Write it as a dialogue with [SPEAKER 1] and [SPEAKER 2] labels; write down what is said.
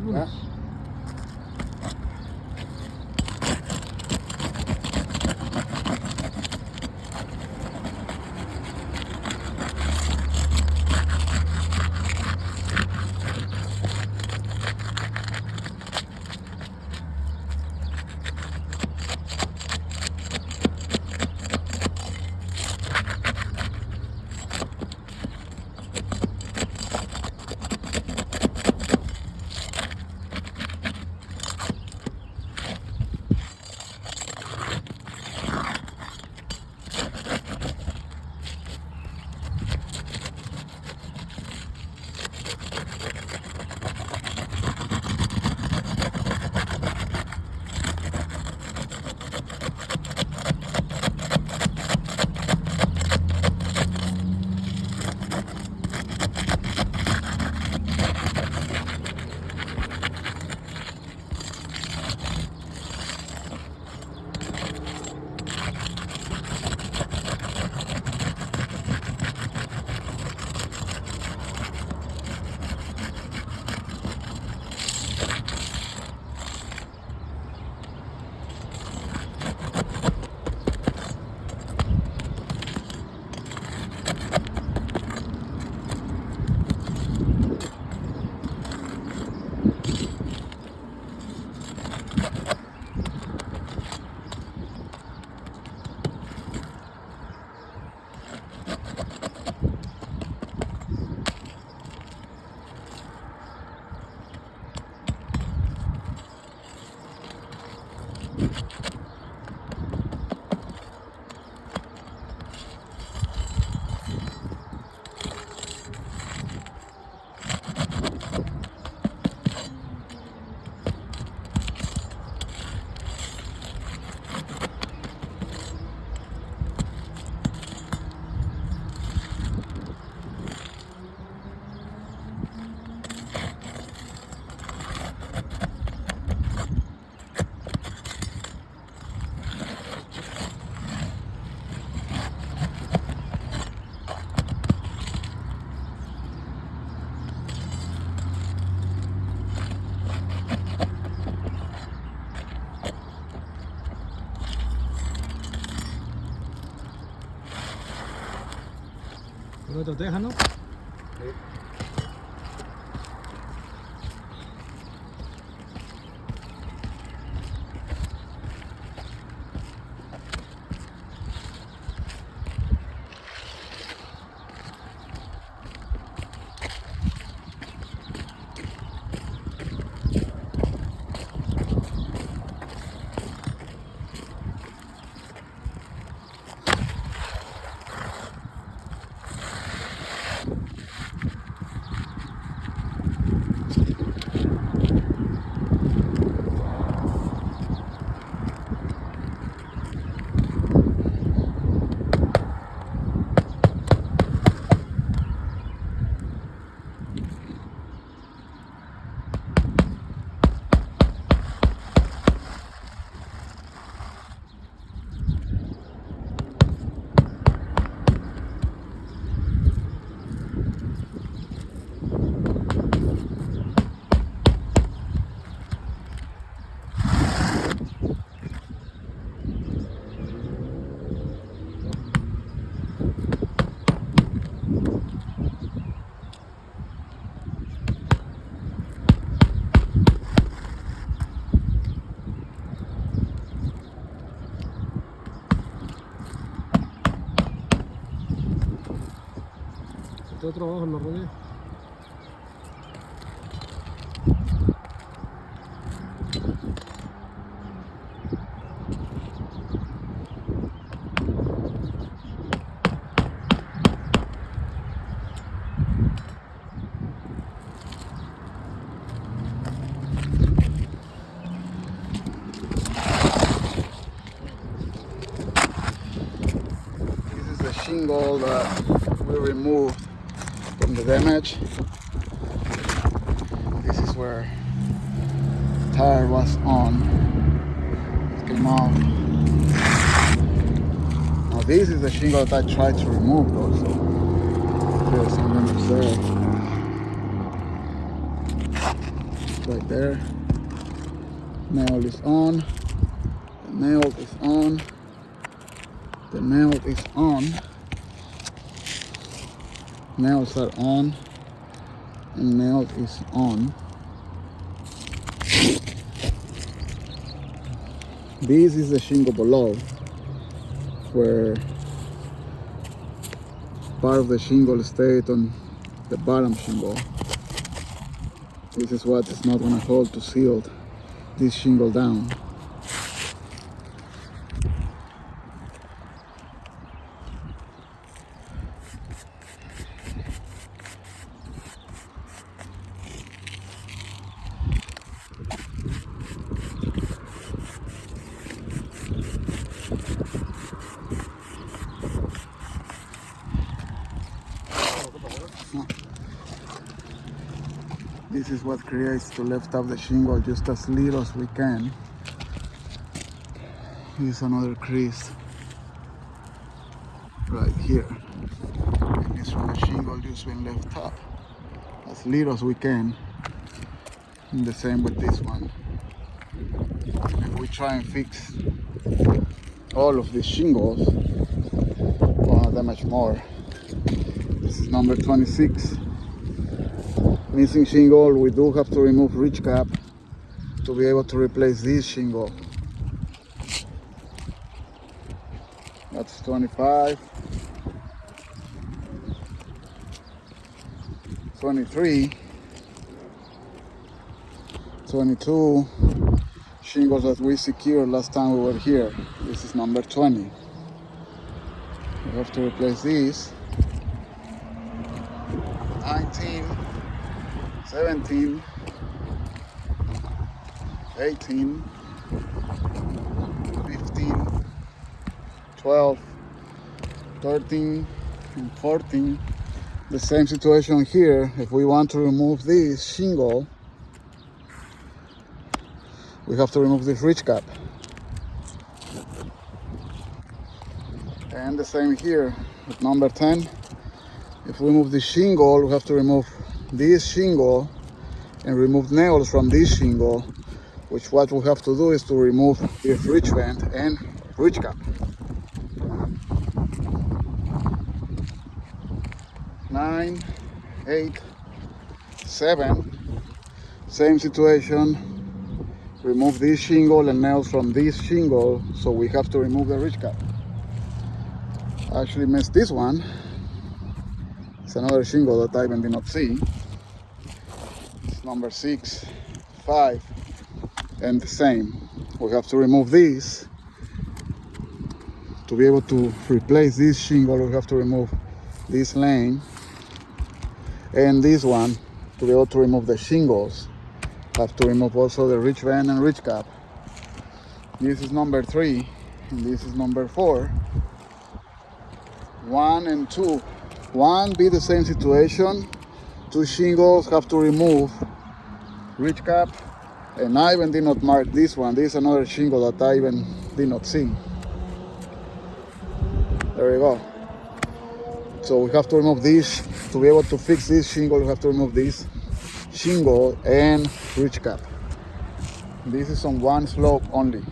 [SPEAKER 1] Vámonos. ¿No te deja, no? Este otro abajo en la rodilla.
[SPEAKER 2] This is the shingle that we removed from the damage. This is where the tire was on. It came off. Now this is the shingle that I tried to remove also. There's some members there. right there. Nail is on. The nail is on. The nail is on. Nails are on. And nail is on. This is the shingle below, where part of the shingle stayed on the bottom shingle. This is what is not going to hold to seal this shingle down. This is what creates to lift up the shingle just as little as we can. Here's another crease right here. And it's from the shingle just being left up as little as we can. And the same with this one. If we try and fix all of these shingles, we'll have that much more. This is number 26. Missing shingle, we do have to remove ridge cap to be able to replace this shingle. That's 25. 23. 22. Shingles that we secured last time we were here. This is number 20. We have to replace these. 19. 17, 18, 15, 12, 13, and 14. The same situation here. If we want to remove this shingle, we have to remove this ridge cap. And the same here with number 10. If we remove the shingle, we have to remove this shingle and remove nails from this shingle, which what we have to do is to remove this ridge vent and ridge cap. 9, 8, 7, same situation. Remove this shingle and nails from this shingle, so we have to remove the ridge cap. I actually missed this one. It's another shingle that I even did not see. It's number 6, 5, and the same. We have to remove this. To be able to replace this shingle, we have to remove this lane and this one. To be able to remove the shingles, have to remove also the ridge vent and ridge cap. This is number 3, and this is number 4. 1 and 2. 1 be the same situation. 2 shingles have to remove ridge cap, and I even did not mark this one. This is another shingle that I even did not see. There we go. So we have to remove this. To be able to fix this shingle, we have to remove this shingle and ridge cap. This is on one slope only.